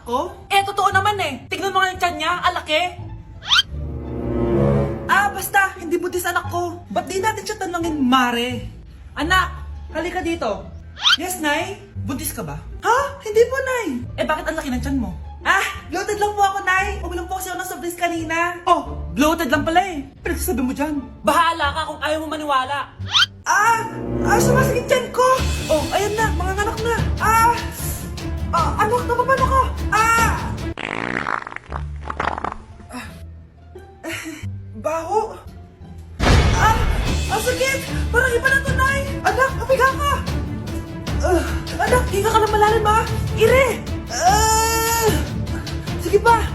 ko? Eh, totoo naman eh. Tignan mo nga yung tiyan niya, alaki. Basta, hindi buntis anak ko. Ba't di natin siya tanungin, Mare? Anak, halika dito. Yes, Nay? Buntis ka ba? Ha? Hindi po, Nay. Eh, bakit ang laki ng tiyan mo? Bloated lang po ako, Nay. Uminom po kasi ako ng soft drinks kanina. Oh, bloated lang pala eh. Pinagsasabi mo dyan. Bahala ka kung ayaw mo maniwala. Sumasakit tiyan ko. Oh, ayan na, mga anak na. Anak, napapano ko. Baho. Ang sakit. Parang iba na to, Nay. Anak, kapiga ka. Anak, higa ka na malalim, ha? Ire. Sige pa.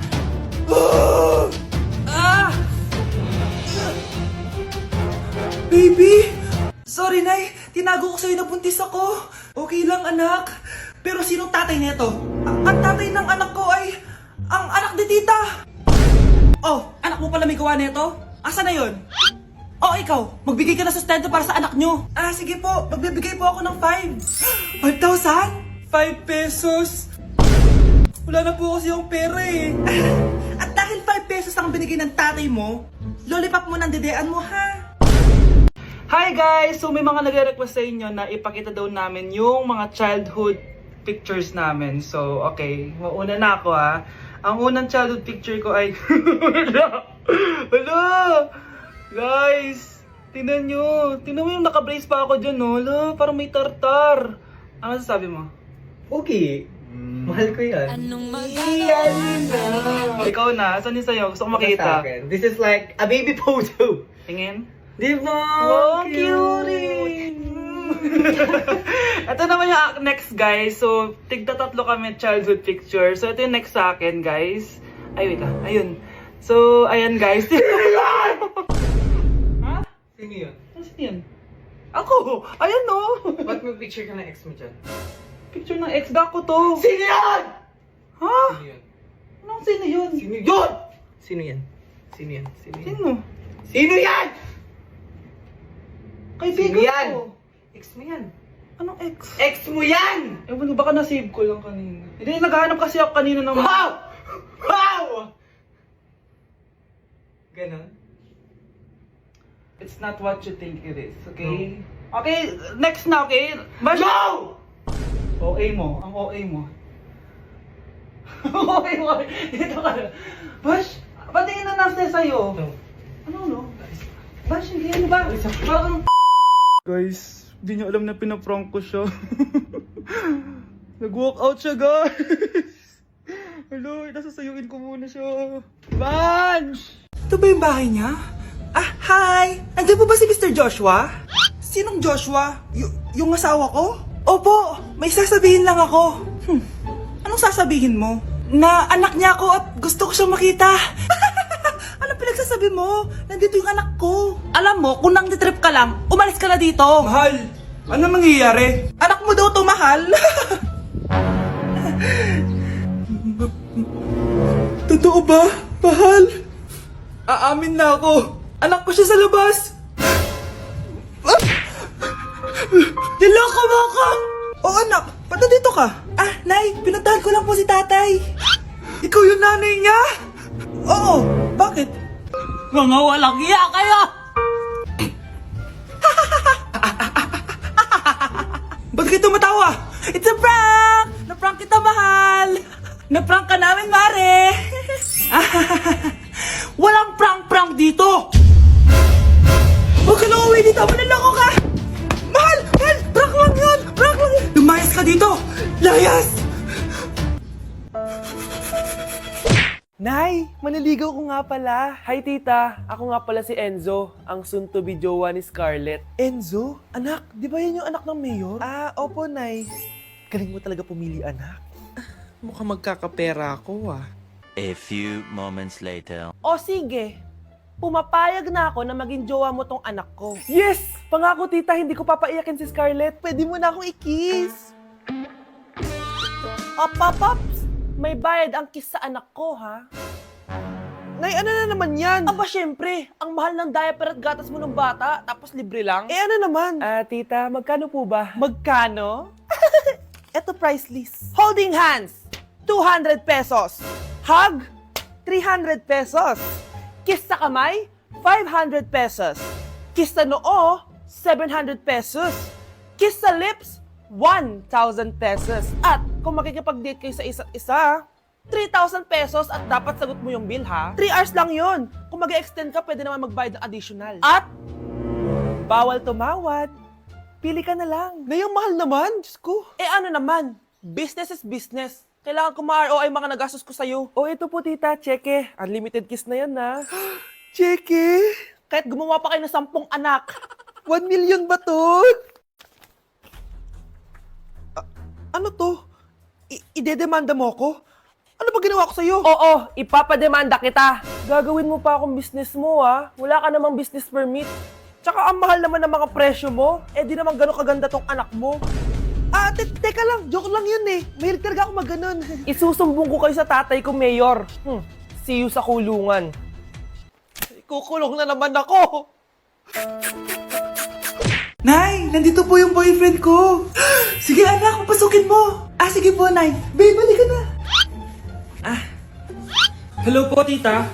Baby. Sorry, Nay. Tinago ko sa'yo na buntis ako. Okay lang, anak. Pero sinong tatay nito? Ang tatay ng anak ko ay ang anak ni tita. Oh, anak mo pala may gawa nito? Asa na yun? Oh, ikaw, magbigay ka na sustento para sa anak nyo. Sige po, magbibigay po ako ng 5. 5,000? 5 pesos? Wala na po kasi yung pera eh. At dahil 5 pesos ang binigay ng tatay mo, lollipop mo ng dedean mo, ha? Hi guys! So may mga nagre-request sa inyo na ipakita daw namin yung mga childhood pictures namin. So, okay, mauna na ako, ha. Ang unang childhood picture ko ay... Hala! Guys! Tingnan nyo! Tingnan mo yung naka-brace pa ako dyan, no? Hala, parang may tartar. Ano sasabi mo? Okay. Mahal ko yan. Ikaw na, saan yung sa'yo? Gusto ko Sa makita. akin. This is like a baby photo. Tingin? Di ba? Oh, cute! Ito naman yung next, guys. So, tigda-tatlo kami childhood picture. So, ito yung next sa akin, guys. Ay, wait lang. Ayun. So, ayan, guys. Ha? Sino yun? Sino yun? Ako! Ayan, no! Ba't may picture ka ng ex mo dyan? Picture ng ex-doc ko to. Sino yan? Ha? Sino yun? Anong sino yun? Sino yun? Sino yan? Sino yan? Sino yan? Sino? Sino yan? Kaibigan Sino yan? ko. Ex mo yan. Anong ex? Ex mo yan! Ewan ko, baka na-save ko lang kanina. Hindi, naghahanap kasi ako kanina ng... Wow! Wow! Ganon? It's not what you think it is, okay? Okay, next na, okay? Bash! No! OA mo, ang OA mo. OA mo, dito ka na. Bash, patingin na nasa sa'yo. No. Ano? Bash, hindi ano ba? Parang... Guys, hindi nyo alam na pinaprank ko siya. Nag-walk out siya, guys. Hello, nasasayuin ko muna siya. Bansh! Ito ba yung bahay niya? Hi! Andiyan po ba si Mr. Joshua? Sinong Joshua? Yung asawa ko? Opo, may sasabihin lang ako. Anong sasabihin mo? Na anak niya ako at gusto ko siyang makita. Anong pinagsasabi mo? Nandito yung anak ko. Alam mo, kung nang trip ka lang, umalis ka na dito. Mahal, ano mangyayari? Anak mo daw to, mahal. Totoo ba, mahal? Aamin na ako. Anak ko siya sa labas. Niloko mo ako! Oh anak, ba't nandito ka? Nay, pinuntahan ko lang po si tatay. Ikaw yung nanay niya? Oo, bakit? Mga walang iya kayo! Ba't kayo tumatawa? It's a prank! Na-prank kita, mahal! Na-prank ka namin, Mare! Walang prank-prank dito! Huwag ka na uwi dito! Manaloko ka! Mahal! Mahal! Prank lang yun! Prank lang yun! Lumayas ka dito! Layas! Nay, maniligaw ko nga pala. Hi tita, ako nga pala si Enzo, ang soon-to-be jowa ni Scarlett. Enzo? Anak, di ba yan yung anak ng mayor? Opo, Nay. Galing mo talaga pumili, anak. Mukhang magkakapera ako, A few moments later. O sige, pumapayag na ako na maging jowa mo tong anak ko. Yes! Pangako tita, hindi ko papaiyakin si Scarlett. Pwede mo na akong i-kiss. Paps, may bayad ang kiss sa anak ko, ha? Nay, ano na naman yan? Aba, syempre, ang mahal ng diaper at gatas mo ng bata, tapos libre lang. Ano naman? Tita, magkano po ba? Magkano? Eto price list. Holding hands! 200 pesos. Hug, 300 pesos. Kiss sa kamay, 500 pesos. Kiss sa noo, 700 pesos. Kiss sa lips, 1,000 pesos. At kung makikipag-date kayo sa isa't isa, 3,000 pesos at dapat sagot mo yung bill ha. 3 hours lang yun. Kung mag-extend ka, pwede naman magbayad ng additional. At bawal tumawad. Pili ka na lang. Na yung mahal naman, Diyos ko. Eh ano naman, business is business. Kailangan ko ma-ROI mga nagastos ko sa'yo. O ito po tita, cheque. Unlimited kiss na yan na. Cheque? Kahit gumawa pa kayo ng 10 anak. 1 million ba to? Ano to? Idedemanda mo ko? Ano ba ginawa ko sa'yo? Oo, ipapademanda kita. Gagawin mo pa akong business mo ha. Wala ka namang business permit. Tsaka ang mahal naman ng mga presyo mo. Eh di naman gano'ng kaganda tong anak mo. Teka lang, joke lang yun eh. Mahilig talaga ako mag-ganon. Isusumbong ko kayo sa tatay ko, Mayor. See you sa kulungan. Kukulong na naman ako. Nay, nandito po yung boyfriend ko. Sige anak, papasukin mo. Sige po, Nay. Babe, balik ka na. Hello po, tita.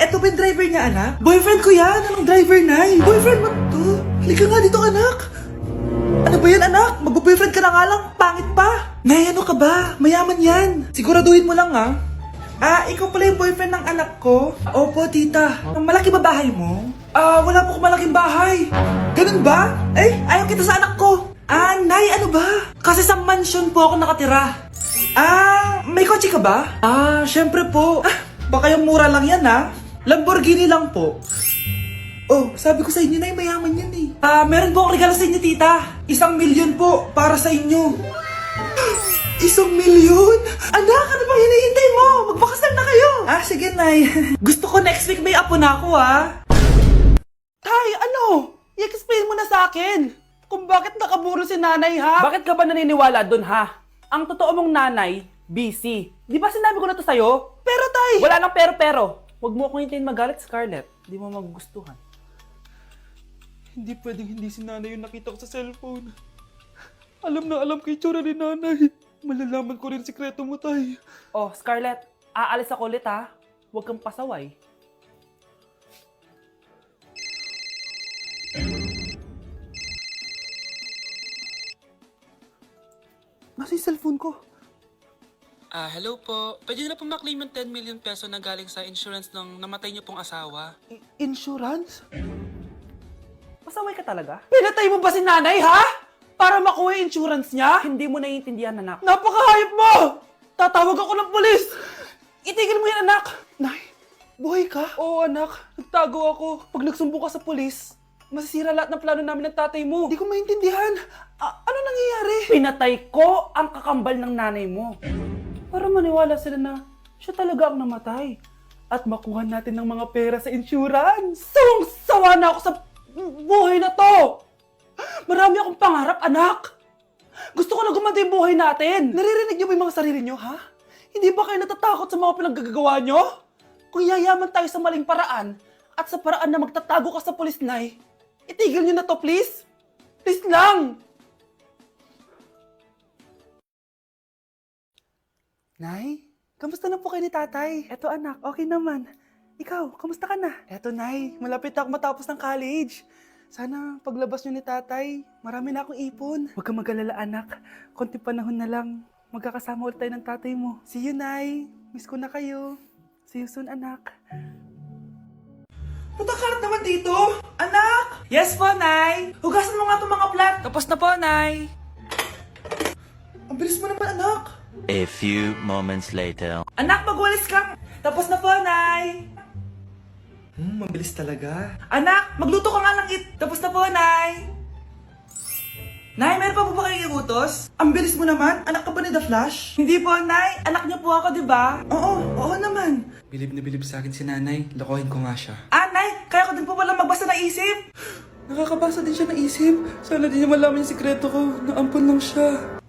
Eto ba yung driver niya, anak? Boyfriend ko yan. Anong driver, Nay? Boyfriend mo to? Halika nga dito, anak. Ano ba yan, anak? Mag-boyfriend ka na nga lang. Pangit pa. Nay, ano ka ba? Mayaman yan. Siguraduhin mo lang, ha? Ikaw pala yung boyfriend ng anak ko? Opo, tita. Malaki ba bahay mo? Wala po akong malaking bahay. Ganun ba? Ayaw kita sa anak ko. Nay, ano ba? Kasi sa mansion po ako nakatira. May kotse ka ba? Syempre po. Baka yung mura lang yan, ha? Lamborghini lang po. Oh, sabi ko sa inyo, Nay, mayaman yan eh. Meron po akong regalo sa inyo, tita. 1 milyon po para sa inyo. 1 milyon? Anak, ano bang hinihintay mo? Magpakasal na kayo. Sige, Nay. Gusto ko next week may apo na ako, ha? Tay, ano? I-explain mo na sa akin. Kung bakit nakaburo si nanay, ha? Bakit ka ba naniniwala dun, ha? Ang totoo mong nanay, busy. Di ba sinabi ko na to sa'yo? Pero, Tay! Wala nang pero. Huwag mo akong hintayin magalit, Scarlett. Di mo magugustuhan. Hindi pwedeng hindi si nanay yung nakita ko sa cellphone. Alam na alam kay tsura ni nanay. Malalaman ko rin sikreto mo, Tay. Oh, Scarlett, aalis ako ulit, ha? Huwag kang pasaway. Nasa yung cellphone ko. Hello po. Pwede na po maklaim yung 10 million peso na galing sa insurance ng namatay niyo pong asawa. Insurance? Pasaway ka talaga? Pinatay mo ba si nanay, ha? Para makuha yung insurance niya? Hindi mo naiintindihan, anak. Napakahayop mo! Tatawag ako ng polis! Itigil mo yan, anak! Nay, buhay ka? Oo, anak. Nagtago ako. Pag nagsumbong ka sa polis, masisira lahat ng plano namin ng tatay mo. Hindi ko maintindihan. Ano nangyayari? Pinatay ko ang kakambal ng nanay mo. Para maniwala sila na siya talaga ang namatay. At makuha natin ng mga pera sa insurance. Sawang-sawa na ako sa buhay na to. Marami akong pangarap, anak. Gusto ko na gumanda yung buhay natin. Naririnig niyo ba yung mga sarili niyo, ha? Hindi ba kayo natatakot sa mga pinaggagawa nyo? Kung yayaman tayo sa maling paraan at sa paraan na magtatago ka sa polis, Nay, itigil nyo na to, please. Please lang. Nay, kamusta na po kayo ni tatay? Eto anak, okay naman. Ikaw, kamusta ka na? Eto Nay, malapit ako matapos ng college. Sana paglabas nyo ni tatay, marami na akong ipon. Huwag kang mag-alala anak, konti panahon na lang. Magkakasama ulit tayo ng tatay mo. See you, Nay. Miss ko na kayo. See you soon, anak. Putakalat naman dito! Anak! Yes po, Nay! Hugasan mo nga itong mga plat! Tapos na po, Nay! Ang bilis mo naman, anak! A few moments later. Anak, magwalis ka! Tapos na po, Nay! Mabilis talaga. Anak, magluto ka nga ng Tapos na po, Nay! Nay, meron pa po ba kayong iutos? Ang bilis mo naman. Anak ka ba ni The Flash? Hindi po, Nay. Anak niyo po ako, di ba? Oo naman. Bilib na bilib sa akin si nanay. Lokohin ko nga siya. Nay, kaya ko din po pala magbasa ng isip. Nakakabasa din siya ng isip. Sana din niya malaman yung sikreto ko. Naampon lang siya.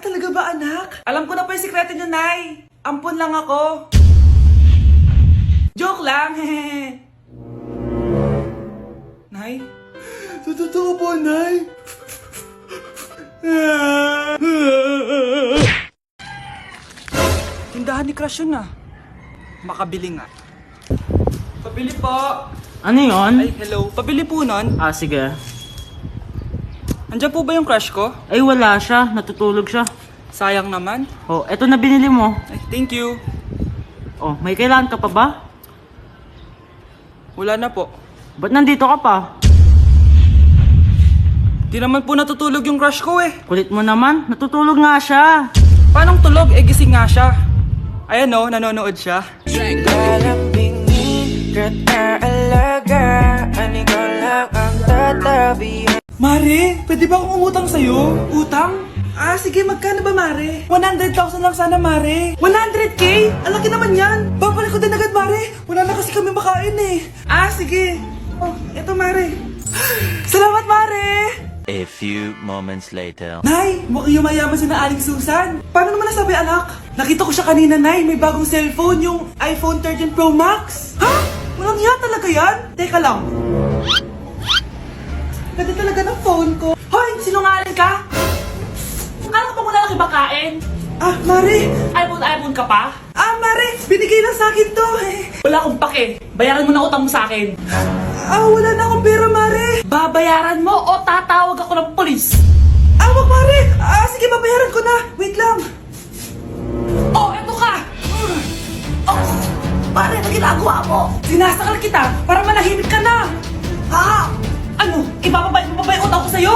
Talaga ba, anak? Alam ko na po yung sikreto niyo, Nay. Ampun lang ako. Joke lang, hehe. Nay? Totoo po, Nay. Tindahan ni Crush yun ah. Makabili nga. Pabili po. Ano yun? Ay, hello. Pabili po nun. Ah, sige. Andiyan po ba yung crush ko? Ay, wala siya. Natutulog siya. Sayang naman. Oh, eto na binili mo. Ay, thank you. Oh, may kailangan ka pa ba? Wala na po. Ba't nandito ka pa? Di naman po natutulog yung crush ko eh. Kulit mo naman. Natutulog nga siya. Paanong tulog? Eh, gising nga siya. Ayan o, nanonood siya. Mare, pwede ba akong umutang sa'yo? Utang? Ah, sige, magkano ba, Mare? 100,000 lang sana, Mare. 100K? Ang laki naman yan. Babalik ko din agad, Mare. Wala na kasi kami makain eh. Ah, sige. Oh, eto, Mare. Salamat, Mare! A few moments later. Nay, mukhang yumayaman si na Aling Susan. Paano naman nasabi, anak? Nakita ko siya kanina, Nay. May bagong cellphone, yung iPhone 13 Pro Max. Ha? Walang iya talaga yan? Teka lang. Ganda talaga ng phone ko. Hoy, sinungaling ka? Akala ko ba wala nakibakain? Ah, Mare. iPhone ka pa? Ah, Mare. Binigay lang sa akin to. Wala akong pake. Bayaran mo na utang mo sa akin. Ah, wala na akong pera, Mare. Babayaran mo o tatawag ako ng polis? Ah, wag, Mare. Ah, sige, babayaran ko na. Wait lang. Oh, eto ka! Oh, pare, ano ginagawa mo? Sinasakal kita para manahimik ka na. Ha? Ano? Ibababay mo ba yung utang ko sa'yo?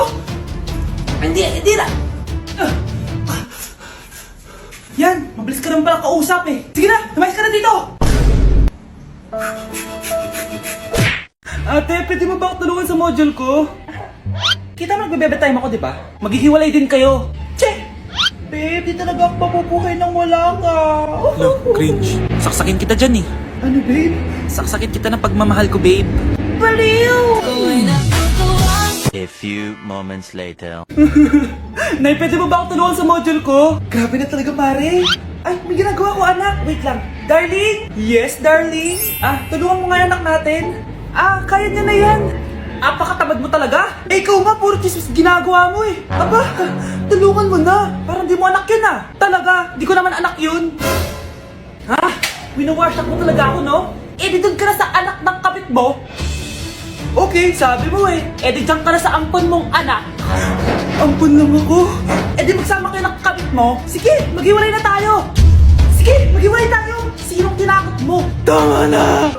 Hindi na. Yan, mabilis ka naman pala kausap eh. Sige na, lumayas ka na dito. Ate, pwede mo ba ako tulungan sa module ko? Kita mo nagbebebe time ako, di ba? Maghihiwalay din kayo. Che! Babe, di talaga ako papupukay nang wala ka. Cringe. Saksakin kita dyan eh. Ano, babe? Saksakin kita ng pagmamahal ko, babe. Baliw! A few moments later. Nay, pwede mo ba ako tulungan sa module ko? Grabe na talaga, pare. Ay, may ginagawa ko, anak. Wait lang. Darling? Yes, darling? Ah, tulungan mo nga yung anak natin. Ah, kaya niya na yan. Apakatamad mo talaga. Eh, ikaw nga, puro chismis ginagawa mo eh. Aba, tulungan mo na. Parang di mo anak yun ah. Talaga, di ko naman anak yun. Ha? Winawash mo talaga ako, no? Eh, di doon ka na sa anak ng kapit mo. Okay, sabi mo eh. Eh di dyan ka na sa ampon mong anak. Ampun lang ako. Eh di magsama kayo ng kabit mo. Sige, maghiwalay na tayo. Sige, maghiwalay tayo. Sinong tinakot mo? Tama na.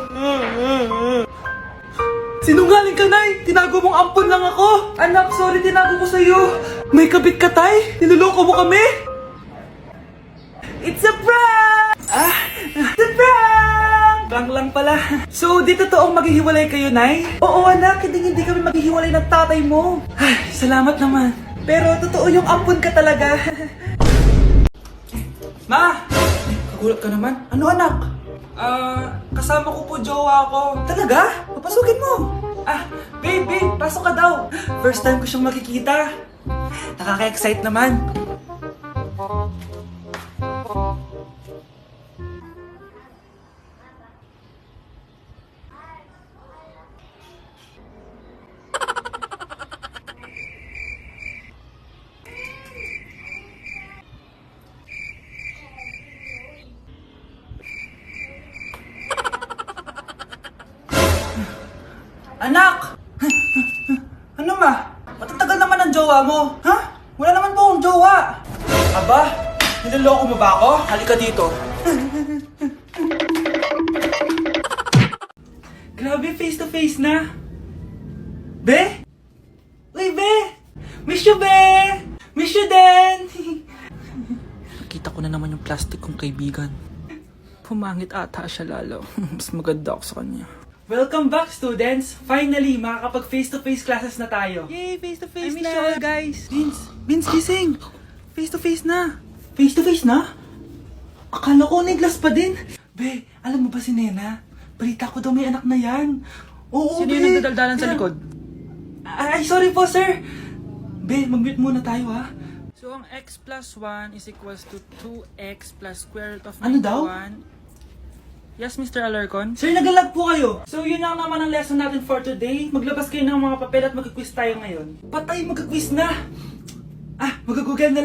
Sinungaling ka, Nay. Tinago mong ampun lang ako. Anak, sorry, tinago ko sa'yo. May kabit ka, Tay. Niloloko mo kami. It's a prank! Ah, it's a prank! Prank lang pala. So, di totoong maghihiwalay kayo, Nay? Oo, anak. Hindi kami maghihiwalay ng tatay mo. Ay, salamat naman. Pero totoo yung ampun ka talaga. Ma! Kagulat ka naman. Ano, anak? Kasama ko po jowa ko. Talaga? Papasukin mo. Ah, babe, pasok ka daw. First time ko siyang makikita. Nakaka-excite naman. Anak! Ano ma? Matatagal naman ang jowa mo. Ha? Wala naman po akong jowa. Aba, niloloko mo ba ako? Halika dito. Grabe, face to face na. Be? Uy, Be! Miss you, Be! Miss you din! Nakita ko na naman yung plastic kong kaibigan. Pumangit ata siya lalo. Mas maganda ako sa kanya. Welcome back, students! Finally, makakapag face-to-face classes na tayo. Yay! Face-to-face na! I miss you all, guys! Vince, gising! Face-to-face na! Face-to-face na? Akala ko neglas pa din. Be, alam mo ba si Nena? Balita ko daw may anak na yan. Oo, Sino Be! yung nagdadaldalan sa likod? Ay, sorry po, sir! Be, mag-mute muna tayo, ha? So, ang x plus 1 is equals to 2x plus square root of 91. Ano daw? Yes, Mr. Alarcon? Sir, naglalag po kayo. So, yun lang naman ang lesson natin for today. Maglabas kayo ng mga papel at mag-quiz tayo ngayon. Patay, mag-quiz na! Ah, mag-google na lang.